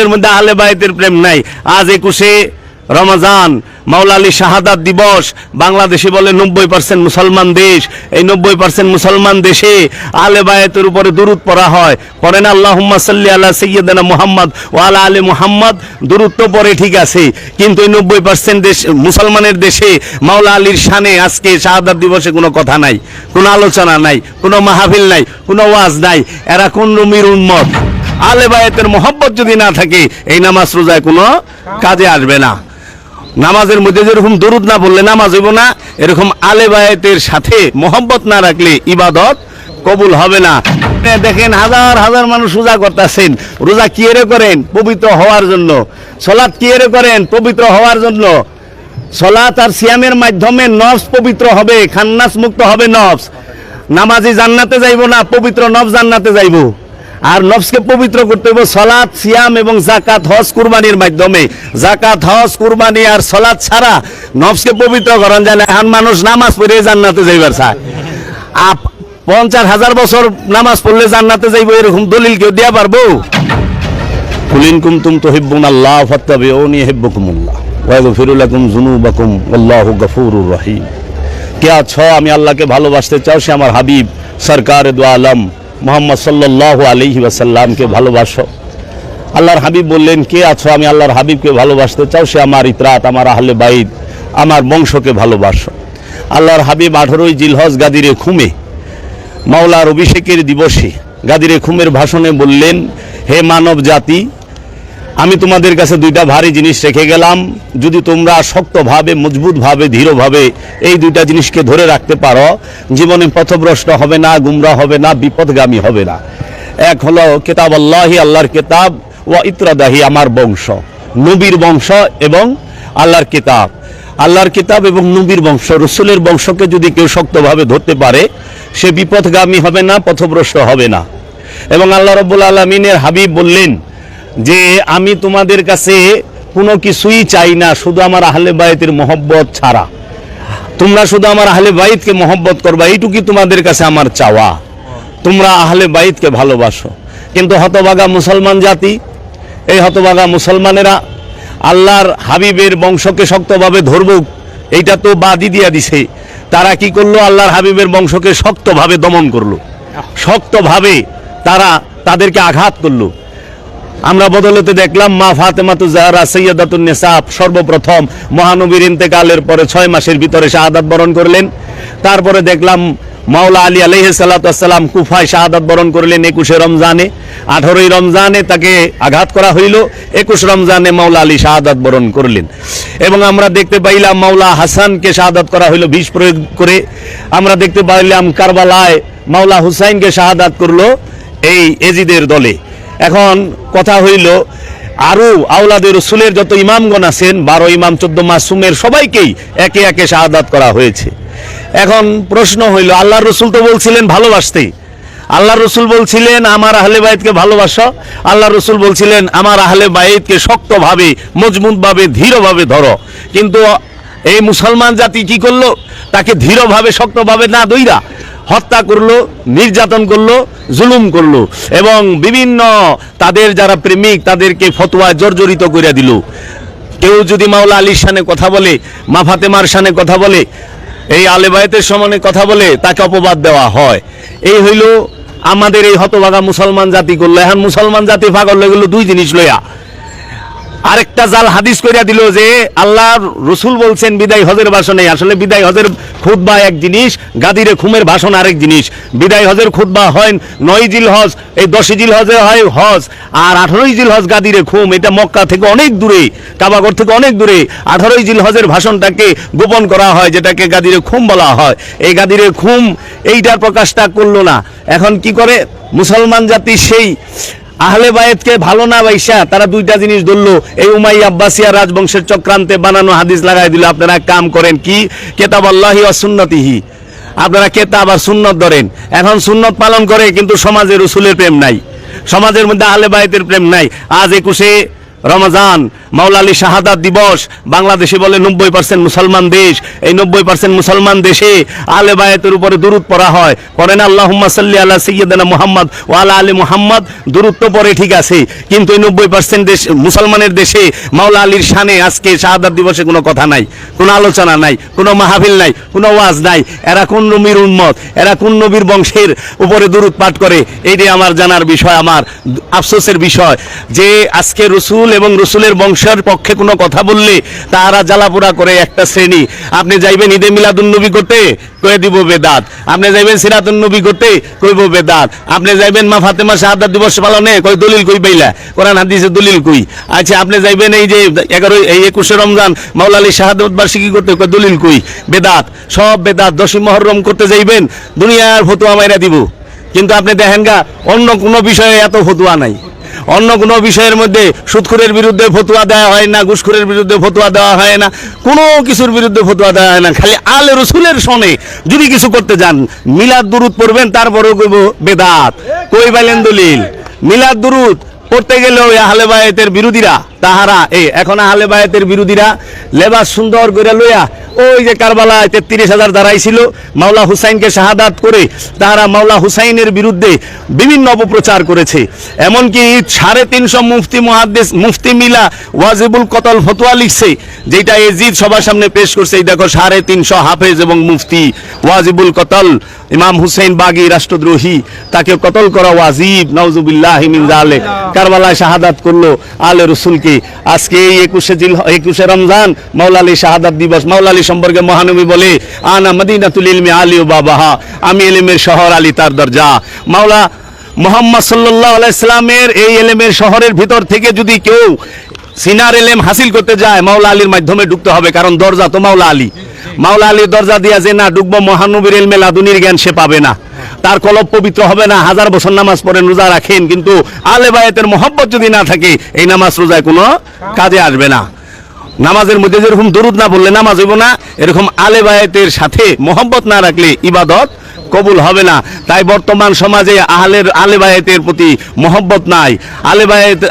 সমাজের মধ্যে আহলে বায়তের প্রেম নাই। আজ 21শে রমজান, মাওলা আলী শাহাদাত দিবস। বাংলাদেশে বলে 90% মুসলমান দেশ। এই 90% মুসলমান দেশে আহলে বায়তের উপরে দুরূদ পড়া হয়। পড়েন আল্লাহুম্মা সাল্লি আলা সাইয়্যিদিনা মুহাম্মদ ওয়া আলা আলি মুহাম্মদ। দুরূদ তো পড়ে ঠিক আছে, কিন্তু এই 90% দেশ মুসলমানের দেশে মাওলা আলীর শানে আজকে শাহাদাত দিবসে কোনো কথা নাই, কোনো আলোচনা নাই, কোনো মাহফিল নাই, কোনো ওয়াজ নাই। এরা কোন নবীর উম্মত? আহলে বায়তের মহব্বত যদি না থাকে এই নামাজ রোজায় কোনো কাজে আসবে না। নামাজের মধ্যে যেরকম দরুদ না বললে নামাজ হইব না, এরকম আহলে বায়তের সাথে মহব্বত না রাখলে ইবাদত কবুল হবে না। দেখেন হাজার হাজার মানুষ রোজা করতেছেন। রোজা কি এর করেন? পবিত্র হওয়ার জন্য। সালাত কি এর করেন? পবিত্র হওয়ার জন্য। সালাত আর সিয়ামের মাধ্যমে নফস পবিত্র হবে, খান্নাস মুক্ত হবে নফস। নামাজি জান্নাতে যাইব না, পবিত্র নফস জান্নাতে যাইব। আর নফসকে পবিত্র করতে হবে সালাত, সিয়াম এবং যাকাত, হজ, কুরবানির মাধ্যমে। যাকাত, হজ, কুরবানি আর সালাত ছাড়া নফসকে পবিত্র করেন যায় না। এখন মানুষ নামাজ পড়ে জান্নাতে যাইবার চায়। 50,000 বছর নামাজ পড়লে জান্নাতে যাইব, এরকম দলিল কেউ দেয়া পারবো? কুল ইন কুনতুম তুহিব্বুনাল্লাহ ফাত্তাবিউনি ইউহিব্বুকুমুল্লাহ ওয়া ইয়াগফিরু লাকুম যুনুবাকুম আল্লাহু গফুরুর রহিম। কে আছো? আমি আল্লাহকে ভালোবাসতে চাও, সে আমার হাবিব সরকার দু আলম মোহাম্মদ সাল্লাল্লাহু আলাইহি ওয়াসাল্লামকে ভালোবাসো। আল্লাহর হাবিব বললেন, কে আছো? আমি আল্লাহর হাবিবকে ভালোবাসতে চাও, সে আমার ইতরাত, আমার আহলে বাইত, আমার বংশকে ভালোবাসো। আল্লাহর হাবিব 18ই জিলহজ গাদিরে খুমে মাওলার অভিষেকের দিবসে গাদিরে খুমের ভাষণে বললেন, হে মানব জাতি, আমি তোমাদের কাছে দুইটা ভারী জিনিস রেখে গেলাম। যদি তোমরা শক্তভাবে, মজবুতভাবে, দৃঢ়ভাবে এই দুইটা জিনিসকে ধরে রাখতে পারো, জীবনে পথভ্রষ্ট হবে না, গুমরাহ হবে না, বিপদগামী হবে না। এক হলো কিতাব আল্লাহি, আল্লাহর কিতাব, ওয়া ইতরাদাহি, আমার বংশ, নবীর বংশ এবং আল্লাহর কিতাব। আল্লাহর কিতাব এবং নবীর বংশ, রসুলের বংশকে যদি কেউ শক্তভাবে ধরতে পারে, সে বিপদগামী হবে না, পথভ্রষ্ট হবে না। এবং আল্লাহ রাব্বুল আলামিনের হাবিব বললেন যে আমি তোমাদের কাছে কোনো কিছুই চাই না, শুধু আমার আহলে বায়তের মহব্বত ছাড়া। তোমরা শুধু আমার আহলে বাইতকে মহব্বত করবা, এইটুকুই তোমাদের কাছে আমার চাওয়া। তোমরা আহলে বাইতকে ভালোবাসো। কিন্তু হতভাগা মুসলমান জাতি, এই হতভাগা মুসলমানেরা আল্লাহর হাবিবের বংশকে শক্তভাবে ধরব, এইটা তো বাদই দিয়া দিছে। তারা কি করলো? আল্লাহর হাবিবের বংশকে শক্তভাবে দমন করলো, শক্তভাবে তারা তাদেরকে আঘাত করলো। আমরা বদলতে দেখলাম মা ফাতেমাতুজ জাহরা সাইয়্যিদাতুন নিসা সর্বপ্রথম মহানবীর ইন্তেকালের পরে 6 মাসের ভিতরে শাহাদাত বরণ করলেন। তারপরে দেখলাম মাওলা আলী আলাইহিস সালাতু ওয়াস সালাম কুফায় শাহাদাত বরণ করলেন 21শে রমজানে। 18ই রমজানে তাকে আঘাত করা হইল, 21 রমজানে মাওলা আলী শাহাদাত বরণ করলেন। এবং আমরা দেখতে পাইলাম মাওলা হাসানকে শাহাদাত করা হইল বিষ প্রয়োগ করে। আমরা দেখতে পাইলাম কারবালায় মাওলা হুসাইনকে শাহাদাত করলো এই এজিদের দলে। এখন কথা হইল, আরো আওলাদে রসুলের যত ইমামগণ আছেন, 12 ইমাম 14 মাসুমের সবাইকেই একে একে শাহাদাত করা হয়েছে। এখন প্রশ্ন হইল, আল্লাহর রসুল তো বলছিলেন ভালোবাসতে, আল্লাহর রসুল বলছিলেন আমার আহলে বাইতকে ভালোবাসো, আল্লাহর রসুল বলছিলেন আমার আহলে বাইতকে শক্তভাবে, মজবুতভাবে, দৃঢ়ভাবে ধরো। কিন্তু এই মুসলমান জাতি কি করলো? তাকে দৃঢ়ভাবে, শক্তভাবে না দইরা হত্যা করলো, নির্যাতন করলো, জুলুম করলো এবং বিভিন্ন তাদের যারা প্রেমিক তাদেরকে ফতোয়ায় জর্জরিত করে দিল। কেউ যদি মাওলা আলীর শানে কথা বলে, মা ফাতেমার শানে কথা বলে, এই আহলে বাইতের সমানে কথা বলে, তাকে অপবাদ দেওয়া হয়। এই হইল আমাদের এই হতভাগা মুসলমান জাতি করলো। এখন মুসলমান জাতি পাগল হয়ে গেল 2 জিনিস লইয়া। আরেকটা জাল হাদিস কইরা দিল যে আল্লাহর রসুল বলছেন বিদায় হজের ভাষণে। আসলে বিদায় হজের খুতবা এক জিনিস, গাদিরে খুমের ভাষণ আরেক জিনিস। বিদায় হজের খুতবা হয় 9 জিলহজ, এই 10 জিলহজে হয় হজ, আর 18 জিলহজ গাদিরে খুম। এটা মক্কা থেকে অনেক দূরে, কাবাগর থেকে অনেক দূরে। 18 জিলহজের ভাষণটাকে গোপন করা হয়, যেটাকে গাদিরে খুম বলা হয়। এই গাদিরে খুম এইটার প্রকাশটা করলো না। এখন কি করে মুসলমান জাতি? সেই আহলে বায়েতকে ভালো না বাইসা তারা 2টা জিনিস ধরলো। এই উমাইয়া আব্বাসিয়া রাজবংশের চক্রান্তে বানানো হাদিস লাগাই দিল। আপনারা কাম করেন কি? কিতাব আল্লাহি ওয়া সুন্নতিহি, আপনারা কিতাব আর সুন্নত ধরেন। এখন সুন্নত পালন করে, কিন্তু সমাজে রসুলের প্রেম নাই, সমাজের মধ্যে আহলে বায়েতের প্রেম নাই। আজ 21শে রমজান, মাওলা আলী শাহাদাত দিবস। বাংলাদেশে বলে 90% মুসলমান দেশ। এই 90% মুসলমান দেশে আলে বায়াতের উপরে দুরূদ পড়া হয়। পড়েন আল্লাহুম্মা সাল্লি আলা সাইয়্যিদিনা মুহাম্মদ ওয়া আলা আলি মুহাম্মদ, দুরূদ তো পড়ে ঠিক আছে, কিন্তু এই 90% দেশ মুসলমানের দেশে মাওলা আলীর শানে আজকে শাহাদাত দিবসে কোনো কথা নাই, কোনো আলোচনা নাই, কোনো মাহফিল নাই, কোনো ওয়াজ নাই। এরা কোন নবীর উম্মত, এরা কোন নবীর বংশের উপরে দুরূদ পাঠ করে? এইটাই আমার জানার বিষয়, আমার আফসোসের বিষয় যে আজকে রসুল এবং রসুলের বংশের পক্ষে কোনো কথা বললে তারা জ্বালাপোড়া করে একটা শ্রেণী। আপনি যাইবেন ঈদে মিলাদুন নবী করতে, কয়ে দিব বেদাত। আপনি যাইবেন সিরাতুন নবী করতে, কইব বেদাত। আপনি যাইবেন মা ফাতেমা শাহাদাত দিবস পালনে, কই দলিল কই পাইলা, কোরআন হাদিসে দলিল কই। আচ্ছা আপনি যাইবেন এই যে 21 রমজান মাওলা আলী শাহাদাত বার্ষিকী করতে, কই দলিল কই, বেদাত। সব বেদাত। 10ই মুহররম করতে যাইবেন, দুনিয়ার ফতোয়া মাইরা দিব। কিন্তু আপনি দেখেন গা অন্য কোনো বিষয়ে এত ফতোয়া নাই। অন্য কোনো বিষয়ের মধ্যে সুদখোরের বিরুদ্ধে ফতোয়া দেওয়া হয় না, ঘুষখোরের বিরুদ্ধে ফতোয়া দেওয়া হয় না, কোনো কিছুর বিরুদ্ধে ফতোয়া দেওয়া হয় না। খালি আলে রসুলের সনে যদি কিছু করতে যান, মিলাদ দুরুদ পড়বেন, তারপরেও কইব বেদাত। কই পাইলেন দলিল? মিলাদ দুরুদ পড়তে গেলেও আহলে বায়াতের বিরোধীরা তাহারা এখন আহলে বায়াতের বিরোধীরা লেবাস সুন্দর করে লইয়া ওই যে কারবালায় 33,000 দাঁড়াইছিল মাওলা হুসাইনকে শাহাদাত করে, তারা মাওলা হুসাইনের বিরুদ্ধে বিভিন্ন অপপ্রচার করেছে। এমনকি 350 মুফতি মুহাদ্দিস মুফতি মিলা ওয়াজিবুল কতল ফতোয়া লিখছে, যেটা এজিদ সবার সামনে পেশ করছে। এই দেখো 350 হাফেজ এবং মুফতি ওয়াজিবুল কতল, ইমাম হুসাইন বাগী রাষ্ট্রদ্রোহী, তাকে কতল করা ওয়াজিব, নাউজুবিল্লাহি মিন যালিক। কারবালায় শাহাদাত করলো আলে রসুলকে। আজকে এই 21 রমজান মাওলা আলী শাহাদাত দিবস। মাওলা আলী সম্পর্কে মহানবী বলে আনা মদিনাতুল ইলমি আলী ও বাবাহা, আমি ইলমের শহর, আলী তার দরজা। মাওলা মুহাম্মদ সাল্লাল্লাহু আলাইহি সাল্লামের এই ইলমের শহরের ভিতর থেকে যদি কেউ সিনার ইলম হাসিল করতে যায়, মাওলা আলীর মাধ্যমে ঢুকতে হবে, কারণ দরজা তো মাওলা আলী। মাওলা আলীর দরজা দিয়া যে না ঢুকবো, মহানবীর ইলমে লাদুনির জ্ঞান সে পাবে না, তার কলব পবিত্র হবে না। 1000 বছর নামাজ পড়েন, রোজা রাখেন, কিন্তু আলে বায়াতের মহব্বত যদি না থাকে, এই নামাজ রোজায় কোনো কাজে আসবে না। নামাজের মধ্যে যেরকম দরুদ না বললে নামাজ হইব না, এরকম আলে বায়াতের সাথে মহব্বত না রাখলে ইবাদত কবুল হবে না। তাই বর্তমান সমাজে আলে বায়াতের প্রতি মহব্বত নাই,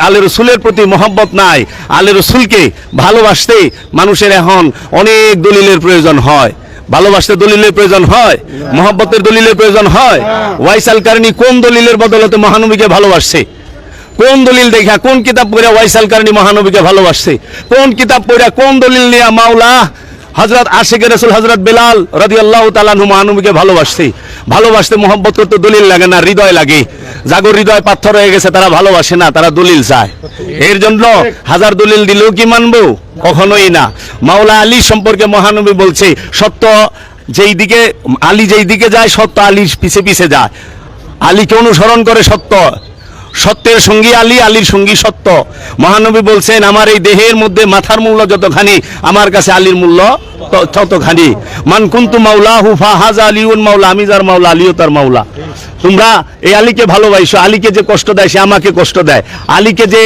আলে রসুলের প্রতি মহব্বত নাই। আলে রসুলকে ভালোবাসতে মানুষের এখন অনেক দলিলের প্রয়োজন হয়। ভালোবাসতে দলিলের প্রয়োজন হয়, মহব্বতের দলিলের প্রয়োজন হয়। ওয়াইস আল কারনী কোন দলিলের বদলতে মহানবীকে ভালোবাসছে? কোন দলিল দেখা, কোন কিতাব পড়ে ওয়াইস আল কারনী মহানবীকে ভালোবাসছে? কোন কিতাব পড়ে, কোন দলিল নিয়ে মাওলা হযরত আশিকে রাসূল হযরত বেলাল রাদিয়াল্লাহু তাআলা আনহু মহানবীকে ভালোবাসছে? ভালোবাসতে মহব্বত করতে দলিল লাগে না, হৃদয় লাগে। জাগর হৃদয় পাথর হয়ে গেছে, তারা ভালোবাসে না, তারা দলিল চায়। এর জন্য 1000 দলিল দিলেও কি মানবো? কখনোই না। মাওলা আলী সম্পর্কে মহানবী বলছে, সত্য যেই দিকে আলী যেই দিকে যায়, সত্য আলীর পিছে পিছে যায়। আলীকে অনুসরণ করে সত্য, সত্যের সঙ্গী আলী, আলীর সঙ্গী সত্য। মহানবী বলছেন, আমার এই দেহের মধ্যে মাথার মূল্য যতখানি, আমার কাছে আলীর মূল্য ততখানি। মান কুনতু মাওলাহু ফাহাযা আলিউন মাওলা, আমি যার মাওলা আলীও তার মাওলা। তোমরা এই আলীকে ভালোবাসো, আলীকে যে কষ্ট দেয় সে আমাকে কষ্ট দেয়, আলীকে যে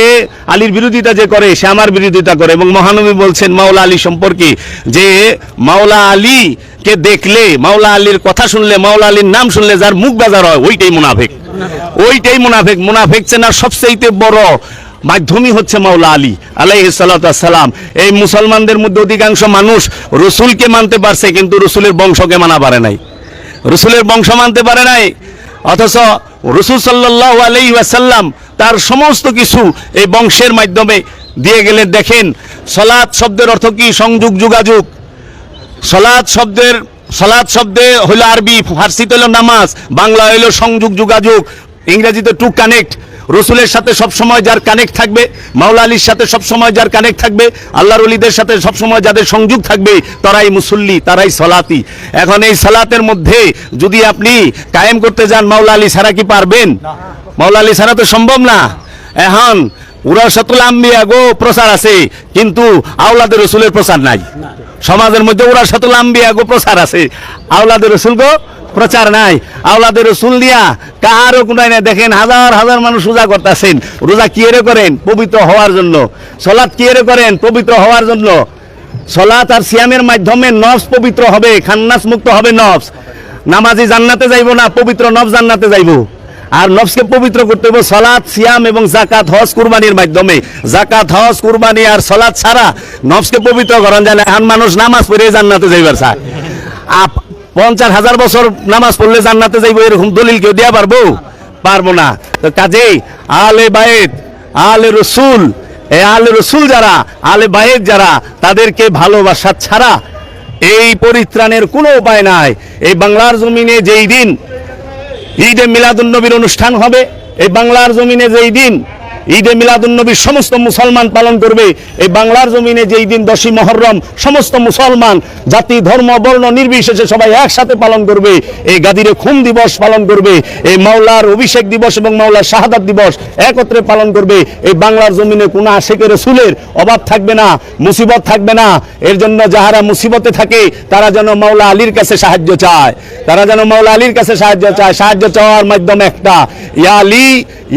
আলীর বিরোধিতা যে করে সে আমার বিরোধিতা করে। এবং মহানবী বলছেন মাওলা আলী সম্পর্কে যে মাওলা আলী কে দেখলে, মাওলা আলীর কথা শুনলে, মাওলা আলীর নাম শুনলে যার মুখ বাজার হয়, ওইটাই মুনাফিক। ওইটাই মুনাফিক। মুনাফিক চেনার সবচেয়ে বড় মাধ্যমই হচ্ছে মাওলা আলী আলাইহিস সালাতু ওয়াস সালাম। এই মুসলমানদের মধ্যে অধিকাংশ মানুষ রসুলকে মানতে পারছে, কিন্তু রসুলের বংশকে মানা পারে নাই, রসুলের বংশ মানতে পারে নাই। অথচ রসুল সাল্লাল্লাহু আলাইহি ওয়াসাল্লাম তার সমস্ত কিছু এই বংশের মাধ্যমে দিয়ে গেলেন। দেখেন, সালাত শব্দের অর্থ কি? সংযোগ, যোগাযোগ। সালাত শব্দে হলো আরবি, ফার্সিতে হলো নামাজ, বাংলা হলো সংযোগ, যোগাযোগ, ইংরেজিতে টু কানেক্ট। রসুলের সাথে সবসময় যার কানেক্ট থাকবে, মাওলা আলীর সাথে সবসময় যার কানেক্ট থাকবে, আল্লাহর ওলিদের সাথে সবসময় যাদের সংযোগ থাকবে, তারাই মুসল্লি, তারাই সলাতি। এখন এই সালাতের মধ্যে যদি আপনি কায়েম করতে যান, মাওলা আলী ছাড়া কি পারবেন? মাওলা আলী ছাড়া তো সম্ভব না। এখন ওরাসাতুল আম্বিয়া গো প্রচার আছে, কিন্তু আওলাদে রসুলের প্রচার নাই। সমাজের মধ্যে ওরাসাতুল আম্বিয়া গো প্রচার আছে, আওলাদে রসুল গো প্রচার নাই। আওলাদের রসুল দিয়া কারো কোনায় না। দেখেন, হাজার হাজার মানুষ রোজা করতেছেন। রোজা কি এর করেন? পবিত্র হওয়ার জন্য। সালাত কি এর করেন? পবিত্র হওয়ার জন্য। সালাত আর সিয়ামের মাধ্যমে নফস পবিত্র হবে, খান্নাস মুক্ত হবে নফস। নামাজি জান্নাতে যাইব না, পবিত্র নফস জান্নাতে যাইব। আর নফসকে পবিত্র করতে হবে সালাত, সিয়াম এবং যাকাত, হজ, কুরবানির মাধ্যমে। যাকাত, হজ, কুরবানি আর সালাত ছাড়া নফসকে পবিত্র করা যায় না। এখন মানুষ নামাজ পড়ে জান্নাতে যাইবার চায়। 50,000 বছর নামাজ পড়লে জান্নাতে যাইব এরকম দলিল কেউ দেয়া পারবো না। তো কাজেই আলে বাইত, আলে রসুল, আলে রসুল যারা, আলে বাইত যারা, তাদেরকে ভালোবাসা ছাড়া এই পরিত্রাণের কোনো উপায় নাই। এই বাংলার জমিনে যেই দিন ঈদে মিলাদুন্নবীর অনুষ্ঠান হবে, এই বাংলার জমিনে যেই দিন ঈদে মিলাদুন্নবীর সমস্ত মুসলমান পালন করবে, এই বাংলার জমিনে যেই দিন 10ই মুহররম সমস্ত মুসলমান জাতি ধর্ম বর্ণ নির্বিশেষে সবাই একসাথে পালন করবে, এই গাদিরে খুন দিবস পালন করবে, এই মাওলার অভিষেক দিবস এবং মাওলার শাহাদাত দিবস একত্রে পালন করবে, এই বাংলার জমিনে কোনো আশিকে রাসূলের অভাব থাকবে না, মুসিবত থাকবে না। এর জন্য যাহারা মুসিবতে থাকে তারা যেন মাওলা আলীর কাছে সাহায্য চায়, তারা যেন মাওলা আলীর কাছে সাহায্য চায়। সাহায্য চাওয়ার মাধ্যম একটা, ইয়া আলী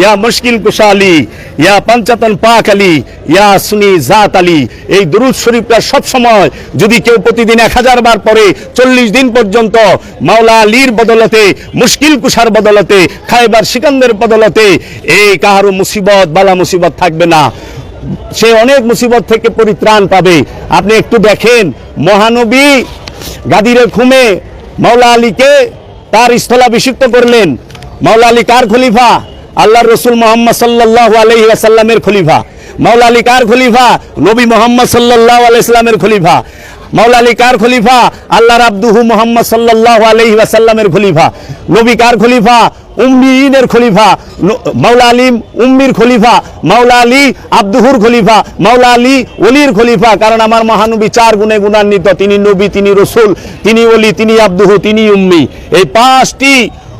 ইয়া মুশকিল কুশা আলী, ইয়া পঞ্চাতন পাক আলী, ইয়া সুনি জাত আলী। এই দুরূদ শরীফটা সব সময় যদি কেউ প্রতিদিন 1000 বার পড়ে 40 দিন পর্যন্ত, মাওলা আলীর বদলতে, মুশকিল কুশার বদলতে, খায়বার সিকান্দের বদলতে এই কাহারও মুসিবত বালা মুসিবত থাকবে না, সে অনেক মুসিবত থেকে পরিত্রাণ পাবে। আপনি একটু দেখেন, মহানবী গাদিরে খুমে মাওলা আলীকে তার স্থলাভিষিক্ত করলেন। মাওলা আলী কার খলিফা? আল্লাহর রসুল মুহাম্মদ সাল্লাল্লাহু আলাইহি ওয়াসাল্লামের খলিফা। মাওলা আলী কার খলিফা? নবী মুহাম্মদ সাল্লাল্লাহু আলাইহি ওয়াসাল্লামের খলিফা। মাওলা আলী কার খলিফা? আল্লাহর আব্দুহু মুহাম্মদ সাল্লাল্লাহু আলাইহি ওয়াসাল্লামের খলিফা। নবী কার খলিফা? উম্মিয়িনের খলিফা। মাওলা আলী উম্মির খলিফা, মাওলা আলী আব্দুহুর খলিফা, মাওলা আলী ওলির খলিফা। কারণ আমার মহানবী 4 গুণে গুণান্বিত, তিনি নবী, তিনি রসুল, তিনি ওলি, তিনি আব্দুহু, তিনি উম্মি। এই 5টি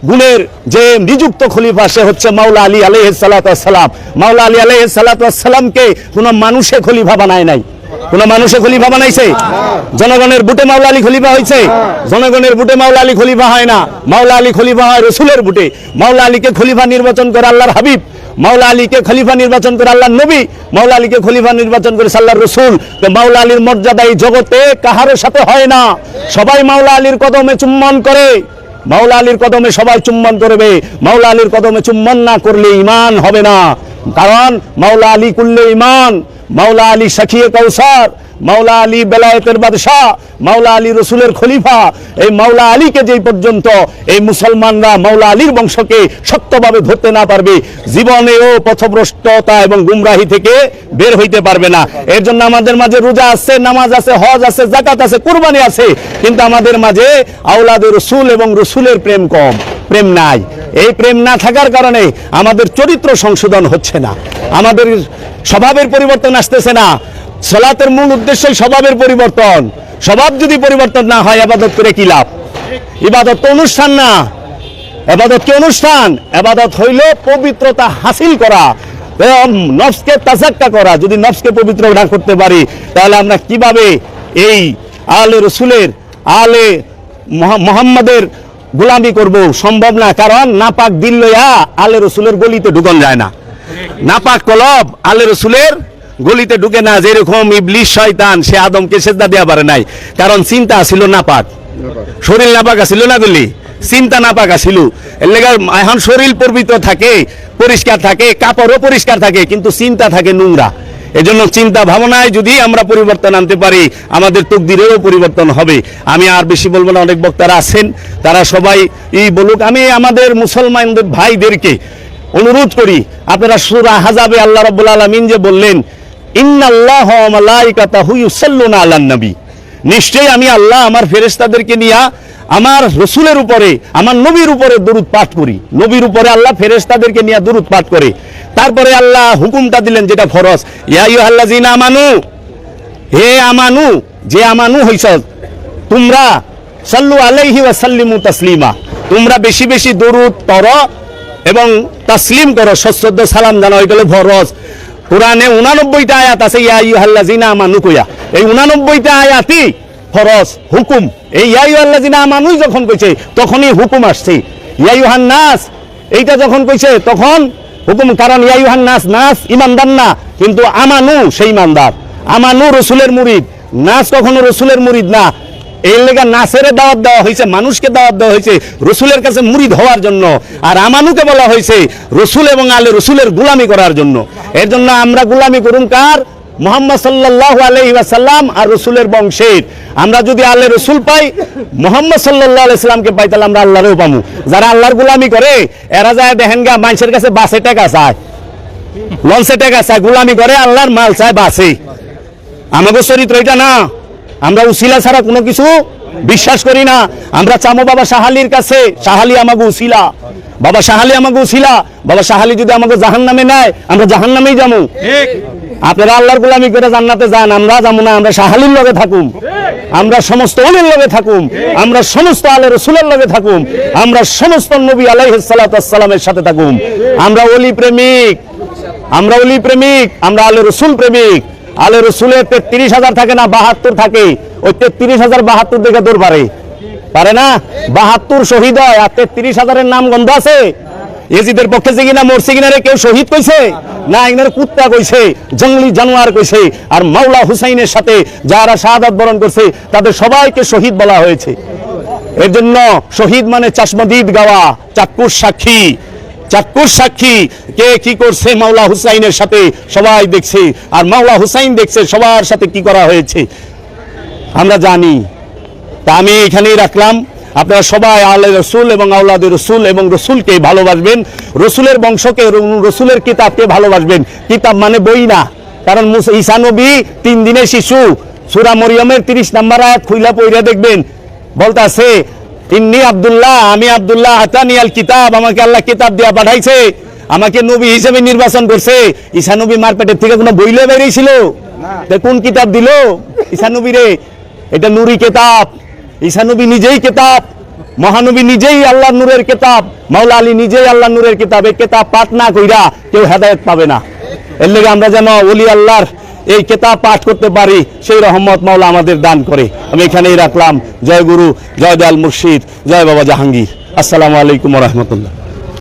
গুণের যে নিযুক্ত খলিফা সে হচ্ছে মাওলা আলী আলাইহিস সালাতু ওয়াস সালাম। মাওলা আলী আলাইহিস সালাতু ওয়াস সালামকে কোন মানুষে খলিফা বানায় নাই। কোন মানুষে খলিফা বানাইছে? জনগণের বুটে মাওলা আলী খলিফা হয়েছে? জনগণের বুটে মাওলা আলী খলিফা হয় না। মাওলা আলী খলিফা হয় রসুলের বুটে। মাওলা আলীকে খলিফা নির্বাচন করে আল্লাহর হাবিব, মাওলা আলীকে খলিফা নির্বাচন করে আল্লাহর নবী, মাওলা আলীকে খলিফা নির্বাচন করে আল্লাহর রসুল। তো মাওলা আলীর মর্যাদা এই জগতে কাহারও সাথে হয় না। সবাই মাওলা আলীর কদমে চুম্বন করে, মাওলা আলীর কদমে সবাই চুম্বন করবে। মাওলা আলীর কদমে চুম্বন না করলে ঈমান হবে না। কারণ মাওলা আলী কুল্লে ঈমান, মাওলা আলী সাখিয়ে কাউসার, মাওলা আলী বেলায়েতের বাদশাহ, মাওলা আলী রসুলের খলিফা। এই মাওলা আলীকে যেই পর্যন্ত এই মুসলমানরা মাওলা আলীর বংশকে শক্তভাবে ধরতে না পারবে, জীবনেও পথভ্রষ্টতা এবং গুমরাহি থেকে বের হইতে পারবে না। এর জন্য আমাদের মাঝে রোজা আছে, নামাজ আছে, হজ আছে, যাকাত আছে, কুরবানি আছে, কিন্তু আমাদের মাঝে আওলাদে রসুল এবং রসুলের প্রেম কম, প্রেম নাই। এই প্রেম না থাকার কারণে আমাদের চরিত্র সংশোধন হচ্ছে না, আমাদের স্বভাবের পরিবর্তন আসতেছে না। সালাতের মূল উদ্দেশ্যই স্বভাবের পরিবর্তন। স্বভাব যদি পরিবর্তন না হয়, ইবাদত করে কি লাভ? ইবাদত তো অনুষ্ঠান না। ইবাদত কি অনুষ্ঠান? ইবাদত হইল পবিত্রতা হাসিল করা, নফসকে তাজাক্কা করা। যদি নফসকে পবিত্র না করতে পারি, তাহলে আমরা কিভাবে এই আলে রসুলের, আলে মুহাম্মাদের গোলামি করব? সম্ভব না। কারণ নাপাক দিল লইয়া আলে রসুলের গলিতে ঢুকন যায় না। নাপাক কলব আলে রসুলের গলিতে ঢুকে না। যেরকম ইবলিস শয়তান, সে আদমকে সেজদা দেয়া পারে নাই, কারণ চিন্তা ছিল নাপাক, শরীর নাপাক ছিল না, গলি চিন্তা নাপাক ছিল। এর লেগে এখন শরীর পবিত্র থাকে, পরিষ্কার থাকে, কাপড়ও পরিষ্কার থাকে, কিন্তু চিন্তা থাকে নোংরা। এজন্য চিন্তা ভাবনায় যদি আমরা পরিবর্তন আনতে পারি, আমাদের তকদিরেরও পরিবর্তন হবে। আমি আর বেশি বলবো না, অনেক বক্তারা আছেন, তারা সবাই বলুক। আমি আমাদের মুসলমানদের ভাইদেরকে অনুরোধ করি, আপনারা সূরা আহজাবে আল্লাহ রাব্বুল আলামিন যে বললেন, ইন্নাল্লাহা ওয়া মালাইকাতাহু ইউসাল্লুনা আলান নবী, নিশ্চয়ই আমি আল্লাহ আমার ফেরেশতাদেরকে নিয়ে আমার রসুলের উপরে, আমার নবীর উপরে দরুদ পাঠ করি। নবীর উপরে আল্লাহ ফেরেশতাদেরকে নিয়ে দরুদ পাঠ করে। তারপরে আল্লাহ হুকুমটা দিলেন যেটা ফরজ, ইয়া আইয়ুহাল্লাযিনা আমানু, হে আমানু, যে আমানু হইছ তোমরা, সাল্লু আলাইহি ওয়া সাল্লিমু তাসলিমা, তোমরা বেশি বেশি দরুদ পড়ো এবং তাসলিম করো, সশ্রদ্ধ সালাম জানাও, এগুলো ফরজ। কোরআনে 89টা আয়াত আছে ইয়া আইয়ুহাল্লাযিনা আমানু কইয়া, এই 89টা আয়াতই ফরজ, হুকুম। এই ইয়া আইয়ুহাল্লাযিনা আমানু যখন কইছে তখনই হুকুম আসছে। ইয়া আইয়ুহান নাস এইটা যখন কইছে তখন হুকুম, কারণ ইয়া আইয়ুহান নাস, নাস ইমানদার না, কিন্তু আমানু সেই ইমানদার। আমানু রসুলের মুরিদ, নাস কখনো রসুলের মুরিদ না। এই লেগা নাসেরে দাওয়াত দেওয়া হয়েছে, মানুষকে দাওয়াত দেওয়া হয়েছে রসুলের কাছে মুরিদ হওয়ার জন্য, আর আমানুকে বলা হয়েছে রসুল এবং আলে রসুলের গোলামি করার জন্য। এর জন্য আমরা গোলামি করুন কার? মুহাম্মদ সাল্লাল্লাহু আলাইহি ওয়াসাল্লাম আর রসুলের বংশের। আমরা যদি আলে রসুল পাই, মুহাম্মদ সাল্লাল্লাহু আলাইহি সাল্লামকে পাই, তাহলে আমরা আল্লাহরও পাবো। যারা আল্লাহর গোলামি করে এরা যায় দেখেন গা মানুষের কাছে বাসে টাকা চায়, লঞ্চে টাকা চায়, গোলামি করে, আল্লাহর মাল চায় বাসে। আমাদের চরিত্র এটা না। আমরা উসিলা ছাড়া কোনো কিছু বিশ্বাস করি না। আমরা চামো বাবা শাহালির কাছে, শাহালি আমাকে উসিলা, বাবা শাহালি আমাকে উসিলা। বাবা শাহালি যদি আমাকে জাহান্নামে নেয়, আমরা জাহান্নামেই যাবো। আপনারা আল্লাহর গোলামি করে জান্নাতে যান, আমরা যাবো না। আমরা শাহালির লগে থাকুম, আমরা সমস্ত ওলির লগে থাকুম, আমরা সমস্ত আলে রসুলের লগে থাকুম, আমরা সমস্ত নবী আলাইহিস সালাতু ওয়াস সালামের সাথে থাকুম। আমরা ওলি প্রেমিক, আমরা ওলি প্রেমিক, আমরা আলে রসুল প্রেমিক। আলে রসুলের 33,000 থাকে না, 72 থাকে। ওই 33,000 72 দেখে দূর পারে না। 72 শহীদ হয়, আর 33,000-এর নাম গন্ধ আছে। এজিদের পক্ষে যে কিনা মরছে কিনা রে কেউ শহীদ কইছে না, এখানে কুত্তা কইছে, জঙ্গলি জানোয়ার কইছে। আর মাওলা হুসাইনের সাথে যারা শাহাদাত বরণ করছে তাদের সবাইকে শহীদ বলা হয়েছে। এর জন্য শহীদ মানে চাশমদিদ গাওয়া, চাক্ষুষ সাক্ষী, চাক্ষুষ সাক্ষী কে কি করছে মাওলা হুসাইনের সাথে সবাই দেখছে, আর মাওলা হুসাইন দেখছে সবার সাথে কি করা হয়েছে আমরা জানি। তা আমি এখানেই রাখলাম। আপনারা সবাই আলে রসুল এবং আওলাদে রসুল এবং রসুলকে ভালোবাসবেন, রসুলের বংশকে, রসুলের কিতাবকে ভালোবাসবেন। কিতাব মানে বই না, কারণ ঈসা নবী 3 দিনের শিশু। সূরা মরিয়মের 30 নম্বর আয়াত খুইলা পড়ে দেখবেন, বলতে আছে ইন্নী আব্দুল্লাহ, আমি আব্দুল্লাহ, আতানি আল কিতাব, আমাকে আল্লাহ কিতাব দিয়া পাঠাইছে, আমাকে নবী হিসেবে নির্বাচন করছে। ঈসা নবী মার পেটের থেকে কোনো বই লয়ে বেরিয়েছিল? কোন কিতাব দিল ঈসা নবী রে? এটা নুরি কিতাব। ঈসা নবী নিজেই কিতাব, মহানবী নিজেই আল্লাহর নূরের কিতাব, মাওলা আলী নিজেই আল্লাহর নূরের কিতাব। এই কিতাব পাঠ না কইরা কেউ হেদায়েত পাবে না। এর লেগে আমরা যেন ওলি আল্লাহর এই কিতাব পাঠ করতে পারি, সেই রহমত মাওলা আমাদের দান করে। আমি এখানেই রাখলাম। জয় গুরু, জয় দয়াল মুর্শিদ, জয় বাবা জাহাঙ্গীর। আসসালামু আলাইকুম ওয়া রাহমাতুল্লাহ।